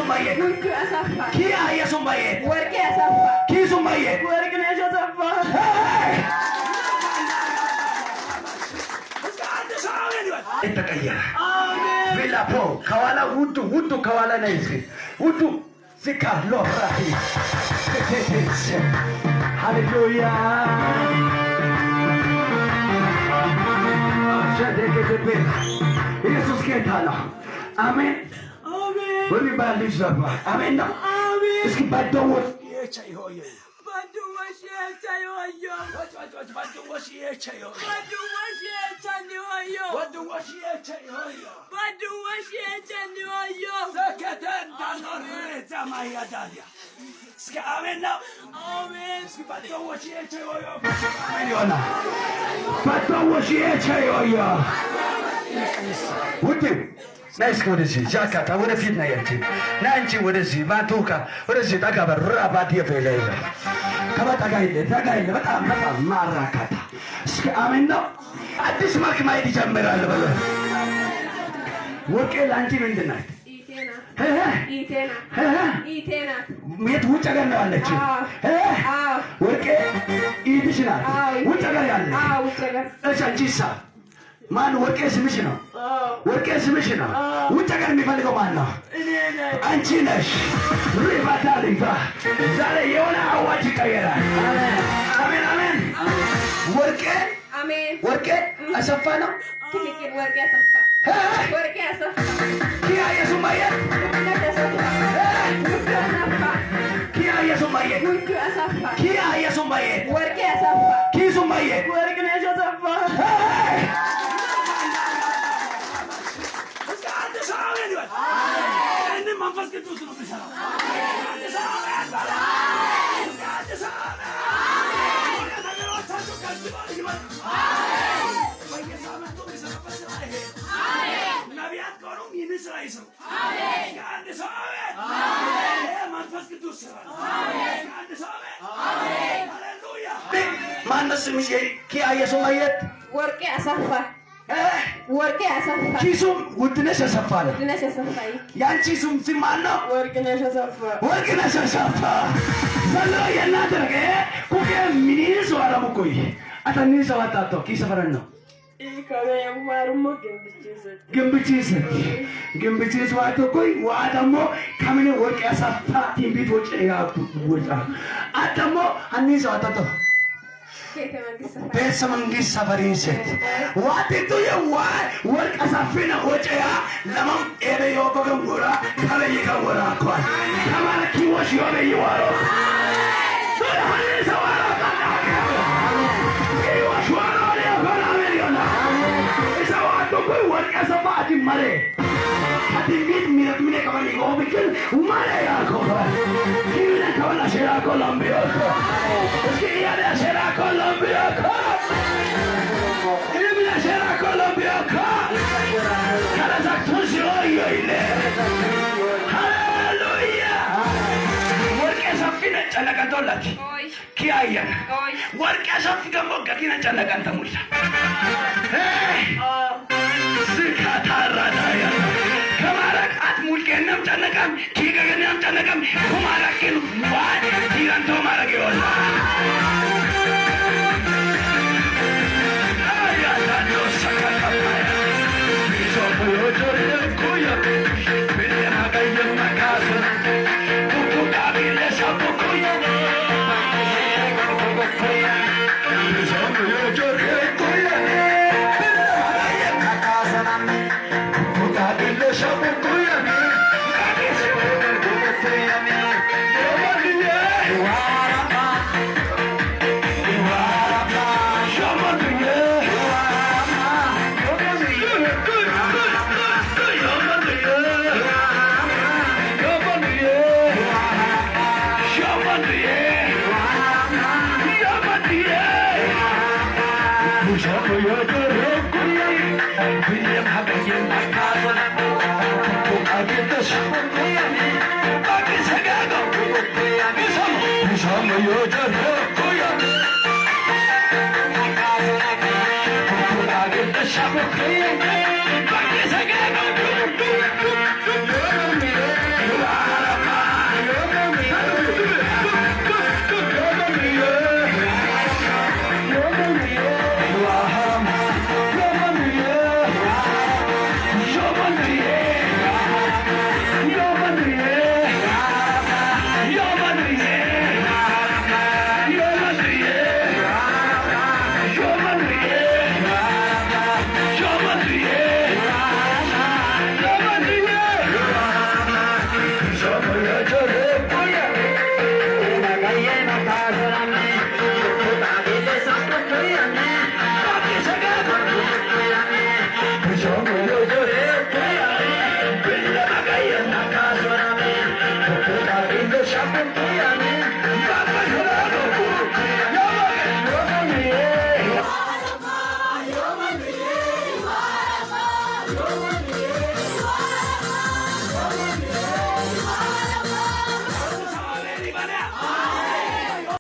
Sumaye. Guntu Asafa. Kiaya Sumaye. Worke Asafa. Ki Sumaye. Workness Asafa. Itakaya. Villa po. Kawala wutu kawala na isi. Wutu zika lorahi. Hallelujah. Jesus ጌታ ነው። አሜን አሜን። ወሪባሊ ዘባ አሜን ነው። አሜን። እስኪ ባደውት የቻይሆየ ባደውሽ የቻይሆየ ባደውሽ የቻይሆየ ባደውሽ የቻይሆየ ባደውሽ የቻይሆየ ባደውሽ የቻይሆየ ሰከተን ዳኖር ዘማያዳያ እስኪ አሜን ነው። አሜን። እስኪ ባደውሽ የቻይሆየ አሜን ይሆና ባደውሽ የቻይሆየ ውድ ናይስ ወደዚህ ጃካታ ወደፊት ነው ያንቺ ናንቺ ወደዚህ ማቱካ ወደዚህ ታጋበራ ባዲየ ፈለይለ ከበታጋይለ ታጋይለ በጣም ማራካታ እስኪ አሜን ነው። አዲስ መልክ ማየት ይጀምራል በለ ወርቄ ላንቺ ምንድን ናት? ኢቴና የት ውጭ ሀገር ነው ያለችው? ወርቄ ኢትሽ ናት ውጭ ሀገር ያለች? እሺ አንቺሳ ማን? ወርቄ ስምሽ ነው? ወርቄ ስምሽ ነው? ውጭ ሀገር የሚፈልገው ማን ነው? አንቺ ነሽ። ሪባታ ሪባ ዛሬ የሆነ አዋጅ ይቀየራል። አሜን አሜን። ወርቄ አሜን። ወርቄ አሰፋ ነው። ትክክል። ወርቄ አሰፋ። ወርቄ አሰፋ። ኪያ የሱማየ ኪያ የሱማየ ኪያ የሱማየ ወርቄ አሰፋ ኪሱማየ ወርቄ ነሽ አሰፋ መንፈስ ቅዱስ ነው የሚሰራው። ነቢያት ከሆኑም ይህን ስራ ይስሩ። አንድ ሰው መንፈስ ቅዱስ ስራ። አንድ ሰው ሃሌሉያ። ማነው ስምሽ? ኪያ ሱማየት ወርቄ አሰፋ ወርቄ አሰፋ። ኪሱም ውድነሽ አሰፋ ነው። ውድነሽ አሰፋ። ያንቺ ስም ማን ነው? ወርቅነሽ አሰፋ። ወርቅነሽ አሰፋ። ዘሎ የናደረገ ኩኬ ሚኒስ ወራሙኩይ አታኒ ሰዋታቶ ኪሰፈረን ነው ግንብቺስ ዋቶ ኮይ ዋደሞ ከምን ወርቅ አሰፋ ቲምቢት ወጭ ያቁ ወጣ አደሞ አኒ ሰዋታቶ ቤተ መንግስት ሰፈሪን ሴት ዋቲቱ የዋ ወርቅ አሳፊና ወጨያ ለማም ኤበ yokoገም ጎራ ከበይ ከወራ ኳል ከማለኪ ወሽ yobe ይዋሮ ሶላኒ ሰዋራ ይወሽ ዋሮ ለፈና ሚሊዮና ኢሳዋቶ ኮይ ወርቅ አሳፋ አዲማሬ አዲሚት ሚነት ሚነ ከበኒ ጎብክል ማለ ያኮባ ይነ ከበላ ሸራ ኮሎምቢያ እስኪ ያለ ሸራ ኮሎምቢያ ይነ ሸራ ኮሎምቢያ ካላዛክቶሽ ኦዮይለ ሃሌሉያ ወርቄ ሰፊ ነጭ ለቀቶላት ኪያያ ወርቄ ሰፊ ደግሞ ገኪነ ጨነቀን ተሙላ ዝካታራዳያ ከማራቃት ሙልቄንም ጨነቀም ኪገገንም ጨነቀም ኩማራቂን ዋት ዲራንቶ ማረግ ይወላ አያታዶ ሰካታያ ቢሶፎ ዮጆሬ ኩያ ቢለማ ቀየም ማካሰ ኩኩ ካቢለ ሳቦ ኩያ ቢሶፎ ዮጆሬ ኩያ William Habeck in my castle. I get the show.